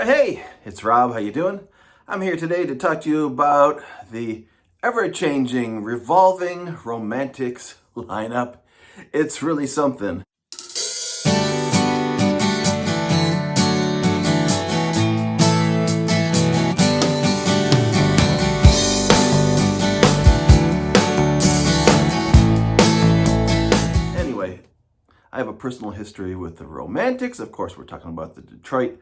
right, hey, it's Rob. How you doing? I'm here today to talk to you about the ever-changing Revolving Romantics lineup. It's really something. Anyway, I have a personal history with the Romantics. Of course, we're talking about the Detroit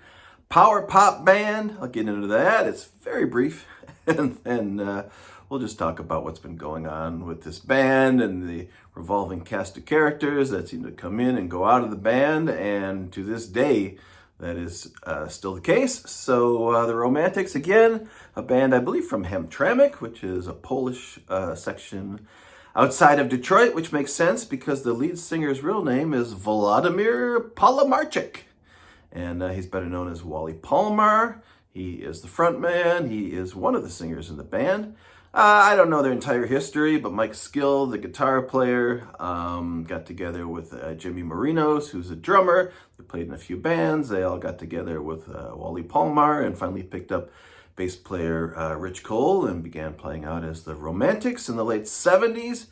power pop band. I'll get into that. It's very brief. and then we'll just talk about what's been going on with this band and the revolving cast of characters that seem to come in and go out of the band. And to this day, that is still the case. So the Romantics, again, a band, I believe, from Hamtramck, which is a Polish section outside of Detroit, which makes sense because the lead singer's real name is Władimir Palamarczyk. And he's better known as Wally Palmar. He is the front man. He is one of the singers in the band. I don't know their entire history, but Mike Skill, the guitar player, got together with Jimmy Marinos, who's a drummer. They played in a few bands. They all got together with Wally Palmar and finally picked up bass player Rich Cole and began playing out as the Romantics in the late 70s.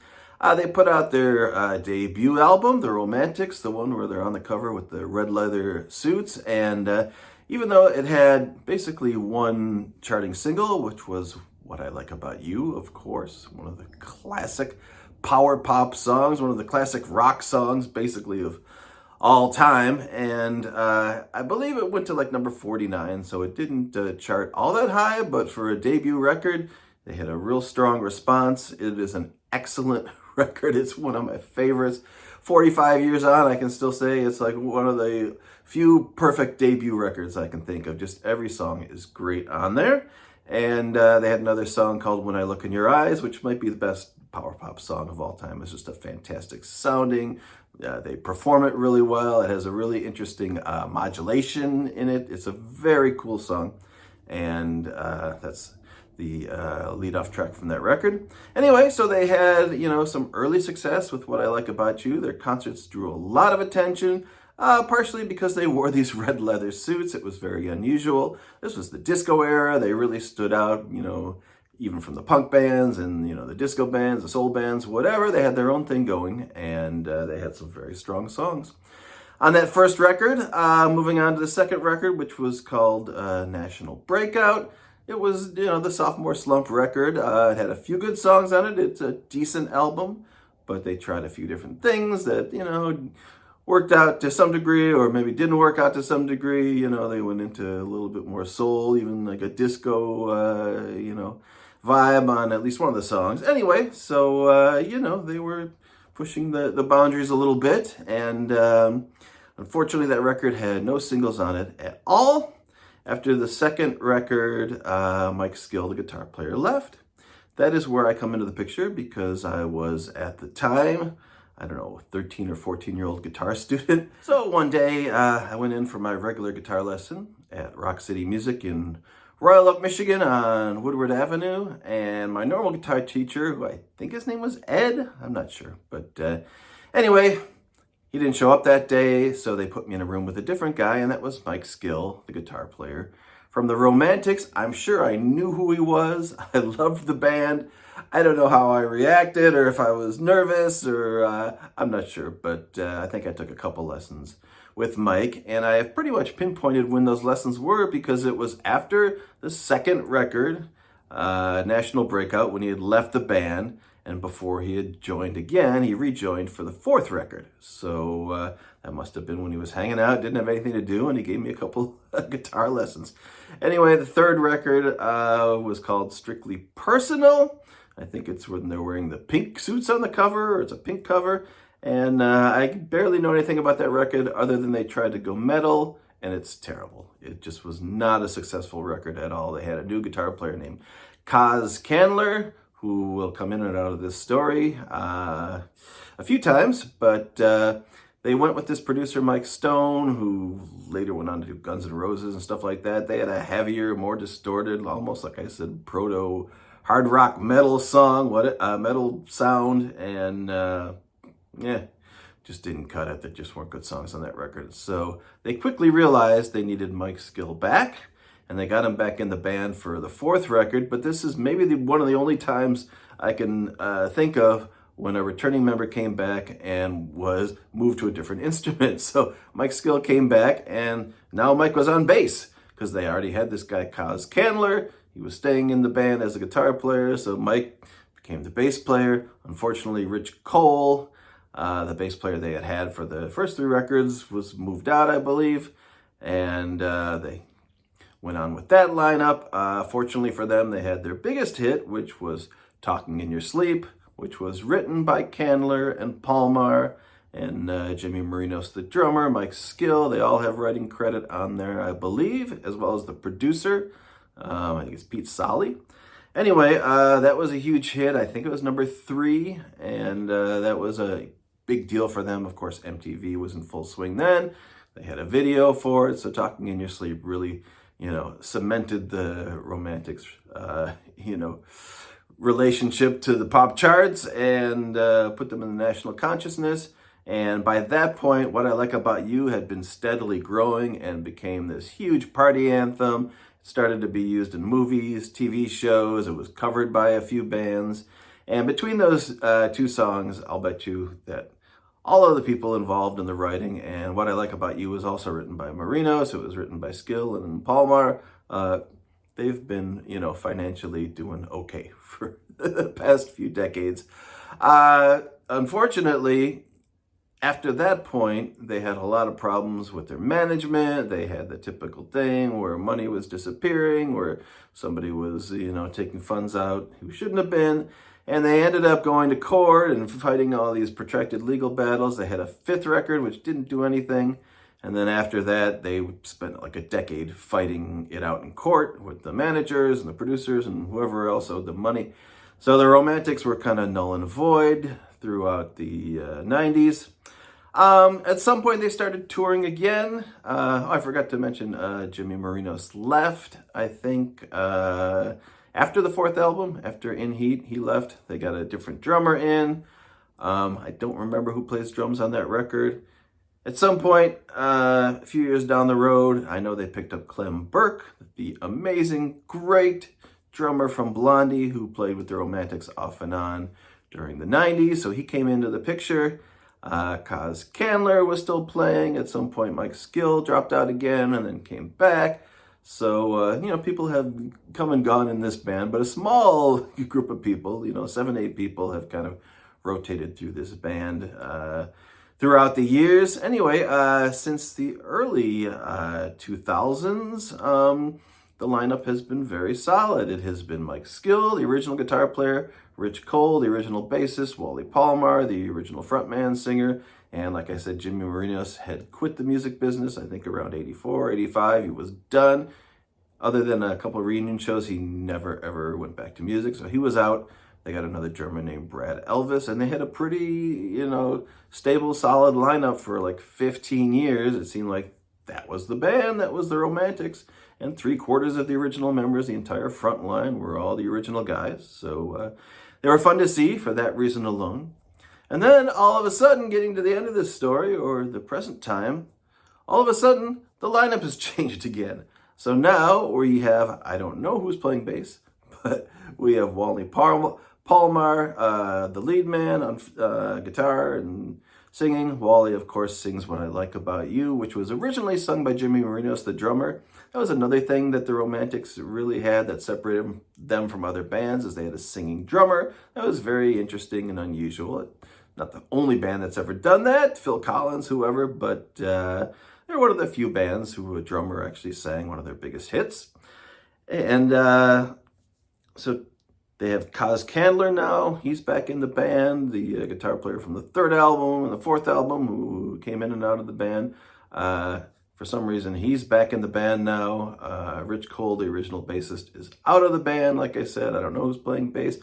They put out their debut album, The Romantics, the one where they're on the cover with the red leather suits. And even though it had basically one charting single, which was What I Like About You, of course, one of the classic power pop songs, one of the classic rock songs, basically, of all time. And I believe it went to like number 49, so it didn't chart all that high, but for a debut record, they had a real strong response. It is an excellent record. It's one of my favorites. 45 years on, I can still say it's like one of the few perfect debut records I can think of. Just every song is great on there. And they had another song called When I Look in Your Eyes, which might be the best power pop song of all time. It's just a fantastic sounding. They perform it really well. It has a really interesting modulation in it. It's a very cool song. And that's the lead-off track from that record. Anyway, so they had, some early success with What I Like About You. Their concerts drew a lot of attention, partially because they wore these red leather suits. It was very unusual. This was the disco era. They really stood out, even from the punk bands and, the disco bands, the soul bands, whatever. They had their own thing going, and they had some very strong songs. On that first record, moving on to the second record, which was called National Breakout. It was, the sophomore slump record. It had a few good songs on it. It's a decent album, but they tried a few different things that, worked out to some degree or maybe didn't work out to some degree. They went into a little bit more soul, even like a disco, vibe on at least one of the songs. Anyway, so, they were pushing the boundaries a little bit. And unfortunately, that record had no singles on it at all. After the second record, Mike Skill, the guitar player, left. That is where I come into the picture because I was, at the time, I don't know, 13 or 14-year-old guitar student. So one day, I went in for my regular guitar lesson at Rock City Music in Royal Oak, Michigan on Woodward Avenue. And my normal guitar teacher, who I think his name was Ed, I'm not sure. But anyway, he didn't show up that day, so they put me in a room with a different guy, and that was Mike Skill, the guitar player from the Romantics. I'm sure I knew who he was. I loved the band. I don't know how I reacted or if I was nervous or I'm not sure, but I think I took a couple lessons with Mike, and I have pretty much pinpointed when those lessons were because it was after the second record, National Breakout, when he had left the band. And before he had joined again, he rejoined for the fourth record. So that must have been when he was hanging out, didn't have anything to do, and he gave me a couple guitar lessons. Anyway, the third record was called Strictly Personal. I think it's when they're wearing the pink suits on the cover, or it's a pink cover. And I barely know anything about that record other than they tried to go metal, and it's terrible. It just was not a successful record at all. They had a new guitar player named Kaz Candler, who will come in and out of this story a few times, but they went with this producer, Mike Stone, who later went on to do Guns N' Roses and stuff like that. They had a heavier, more distorted, almost like I said, proto hard rock metal song, metal sound, and just didn't cut it. There just weren't good songs on that record. So they quickly realized they needed Mike Skill back. and they got him back in the band for the fourth record. But this is maybe one of the only times I can think of when a returning member came back and was moved to a different instrument. So Mike Skill came back, and now Mike was on bass because they already had this guy, Kaz Candler. He was staying in the band as a guitar player, so Mike became the bass player. Unfortunately, Rich Cole, the bass player they had for the first three records, was moved out, I believe, and they went on with that lineup. Fortunately for them, they had their biggest hit, which was Talking in Your Sleep, which was written by Candler and Palmer and Jimmy Marinos, the drummer, Mike Skill. They all have writing credit on there, I believe, as well as the producer. I think it's Pete Solly. Anyway, that was a huge hit. I think it was number 3, and that was a big deal for them. Of course, MTV was in full swing then. They had a video for it, so Talking in Your Sleep really, cemented the Romantics, relationship to the pop charts and put them in the national consciousness. And by that point, What I Like About You had been steadily growing and became this huge party anthem. It started to be used in movies, TV shows. It was covered by a few bands. And between those two songs, I'll bet you that all of the people involved in the writing, and What I Like About You was also written by Marinos. It was written by Skill and Palmer. They've been, financially doing okay for the past few decades. Unfortunately, after that point, they had a lot of problems with their management. They had the typical thing where money was disappearing, where somebody was, taking funds out who shouldn't have been. And they ended up going to court and fighting all these protracted legal battles. They had a 5th record, which didn't do anything. And then after that, they spent like a decade fighting it out in court with the managers and the producers and whoever else owed them money. So the Romantics were kind of null and void throughout the 90s. At some point, they started touring again. I forgot to mention Jimmy Marinos left, I think, after the 4th album. After In Heat, he left. They got a different drummer in. I don't remember who plays drums on that record. At some point, a few years down the road, I know they picked up Clem Burke, the amazing, great drummer from Blondie who played with the Romantics off and on during the 90s. So he came into the picture. Kaz Candler was still playing. At some point, Mike Skill dropped out again and then came back. So, people have come and gone in this band, but a small group of people, 7, 8 people have kind of rotated through this band throughout the years. Anyway, since the early 2000s, the lineup has been very solid. It has been Mike Skill, the original guitar player, Rich Cole, the original bassist, Wally Palmer, the original frontman singer, and like I said, Jimmy Marinos had quit the music business, I think around 84, 85. He was done. Other than a couple of reunion shows, he never, ever went back to music, so he was out. They got another German named Brad Elvis, and they had a pretty, stable, solid lineup for like 15 years. It seemed like that was the band, that was the Romantics, and 3/4 of the original members, the entire front line, were all the original guys. So they were fun to see for that reason alone. And then all of a sudden, getting to the end of this story, or the present time, all of a sudden, the lineup has changed again. So now we have, I don't know who's playing bass, but we have Wally Palmer, the lead man on guitar and singing. Wally, of course, sings What I Like About You, which was originally sung by Jimmy Marinos, the drummer. That was another thing that the Romantics really had that separated them from other bands, is they had a singing drummer. That was very interesting and unusual. Not the only band that's ever done that, Phil Collins, whoever, but they're one of the few bands who a drummer actually sang one of their biggest hits. And so they have Kaz Candler now. He's back in the band, the guitar player from the 3rd album and the 4th album, who came in and out of the band. For some reason, he's back in the band now. Rich Cole, the original bassist, is out of the band. Like I said, I don't know who's playing bass.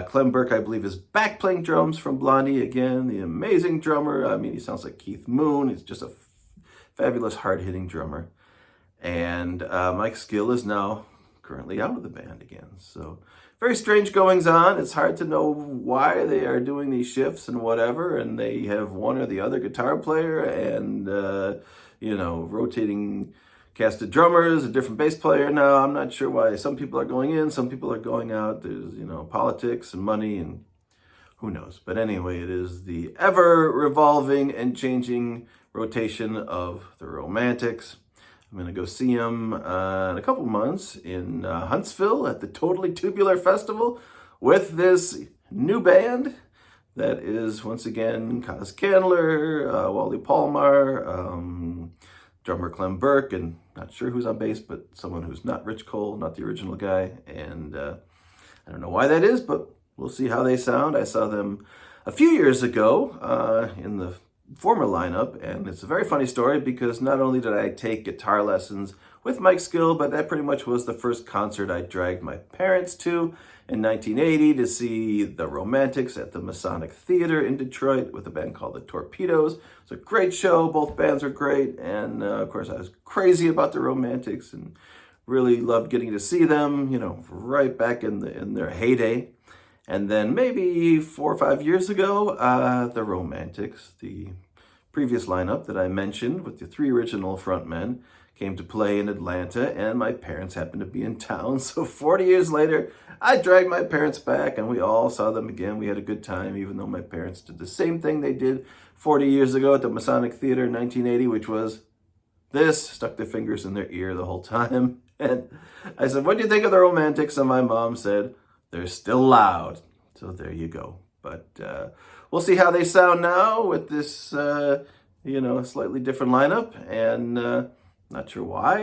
Clem Burke, I believe, is back playing drums from Blondie again. The amazing drummer. I mean, he sounds like Keith Moon. He's just a fabulous, hard-hitting drummer. And Mike Skill is now currently out of the band again. So very strange goings on. It's hard to know why they are doing these shifts and whatever. And they have one or the other guitar player and, rotating cast of drummers, a different bass player now. I'm not sure why some people are going in, some people are going out. There's, politics and money and who knows. But anyway, it is the ever revolving and changing rotation of the Romantics. I'm going to go see them in a couple months in Huntsville at the Totally Tubular Festival with this new band that is, once again, Kaz Candler, Wally Palmer, drummer Clem Burke, and not sure who's on bass, but someone who's not Rich Cole, not the original guy. And I don't know why that is, but we'll see how they sound. I saw them a few years ago in the former lineup, and it's a very funny story because not only did I take guitar lessons with Mike Skill, but that pretty much was the first concert I dragged my parents to in 1980 to see the Romantics at the Masonic Theater in Detroit with a band called the Torpedoes. It's a great show. Both bands are great, and of course I was crazy about the Romantics and really loved getting to see them, right back in their heyday. And then maybe 4 or 5 years ago, the Romantics, the previous lineup that I mentioned with the 3 original frontmen, came to play in Atlanta, and my parents happened to be in town. So 40 years later, I dragged my parents back, and we all saw them again. We had a good time, even though my parents did the same thing they did 40 years ago at the Masonic Theater in 1980, which was this, stuck their fingers in their ear the whole time. And I said, "What do you think of the Romantics?" And my mom said, "They're still loud." So there you go. But we'll see how they sound now with this, slightly different lineup. And not sure why,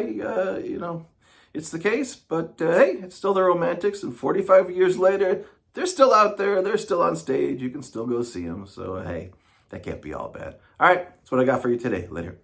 it's the case. But hey, it's still the Romantics. And 45 years later, they're still out there. They're still on stage. You can still go see them. So hey, that can't be all bad. All right, that's what I got for you today. Later.